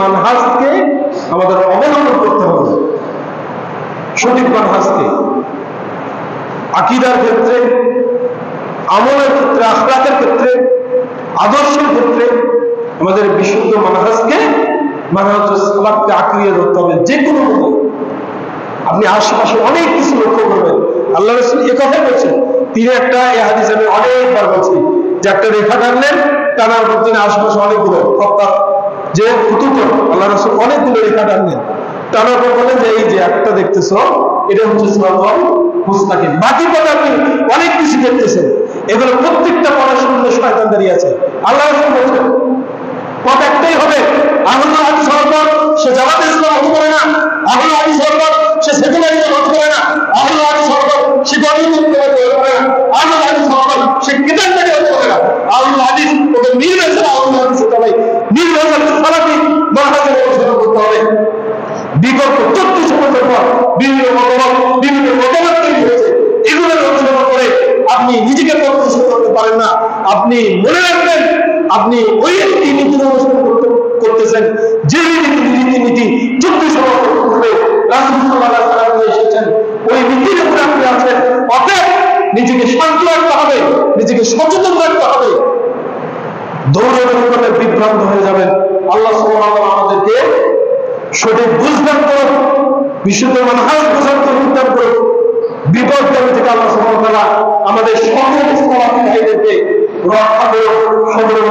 মানহাজকে আমাদের অবলম্বন করতে হবে। সঠিক মানহাজকে আকীদার ক্ষেত্রে, আমলের ক্ষেত্রে, আখলাকের ক্ষেত্রে, আদর্শের ক্ষেত্রে আমাদের বিশুদ্ধ মানহাজকে, মানহাজুস সালাফকে আঁকড়িয়ে ধরতে হবে। যে কোনো মতে আপনি আশেপাশে অনেক কিছু লক্ষ্য করবেন। আল্লাহ রাসূল এই কথা বলছেন, তিনি একটা এই হাদিস আমি অনেকবার বলছি যে একটা রেখা টানলেন, টানার পর তিনি আশেপাশে অনেকগুলো যে খুতুত আল্লাহ রাসূল অনেকগুলো রেখা টানলেন, টানার পর বলেন যে এই যে একটা দেখতেছো এটা হচ্ছে সিরাতুল মুস্তাকিম। বাকি পথে আপনি অনেক কিছু দেখতেছেন, এগুলো প্রত্যেকটা পথের সামনে শয়তান দাঁড়িয়ে আছে। আল্লাহ রাসূল বলছেন পথ একটাই হবে, আহলুল হাদিস হওয়ার পর সে জামাতে ইসলাম হতে পারে না, আহলুল হাদিস হওয়ার পর সে সেকুলারিজম হতে পারে না, আহলুল হাদিস হওয়ার পর সে গণতন্ত্র হতে পারে না, আহলুল হাদিস হওয়ার পর সে কিতাববাদী হতে পারে না। আহলুল হাদিস ওকে নির্ভেজাল আহলুল হাদিস হতে হবে, নির্ভেজাল সালাফি মানহাজের অনুসরণ করতে হবে। বিগত 34 বছর পর বিভিন্ন মতবাদ তৈরি হয়েছে, এগুলোর অনুসরণ করে আপনি নিজেকে প্রতিষ্ঠিত করতে পারেন না। আপনি মনে রাখবেন, আপনি ওই রীতিনীতির অনুসরণ করতেছেন যে রীতিনীতি 34 বছর পূর্বে রাসূল সাল্লাল্লাহু আলাইহি ওয়াসাল্লাম এসেছেন, ওই নীতির উপরে আপনি আছেন। অতএব নিজেকে শান্ত রাখতে হবে, নিজেকে সচেতন রাখতে হবে। দৌড়াদৌড়ি করলে বিভ্রান্ত হয়ে যাবেন। আল্লাহ সুবহানাহু ওয়া তাআলা আমাদেরকে সঠিক বুঝদান করুন, বিশুদ্ধ মানহাজ বোঝার তৌফিক দান করুন। বিপদগামী থেকে আল্লাহ সুবহানাহু ওয়া তাআলা আমাদের সকল সালাফি ভাইদেরকে রক্ষা করুন। সকলে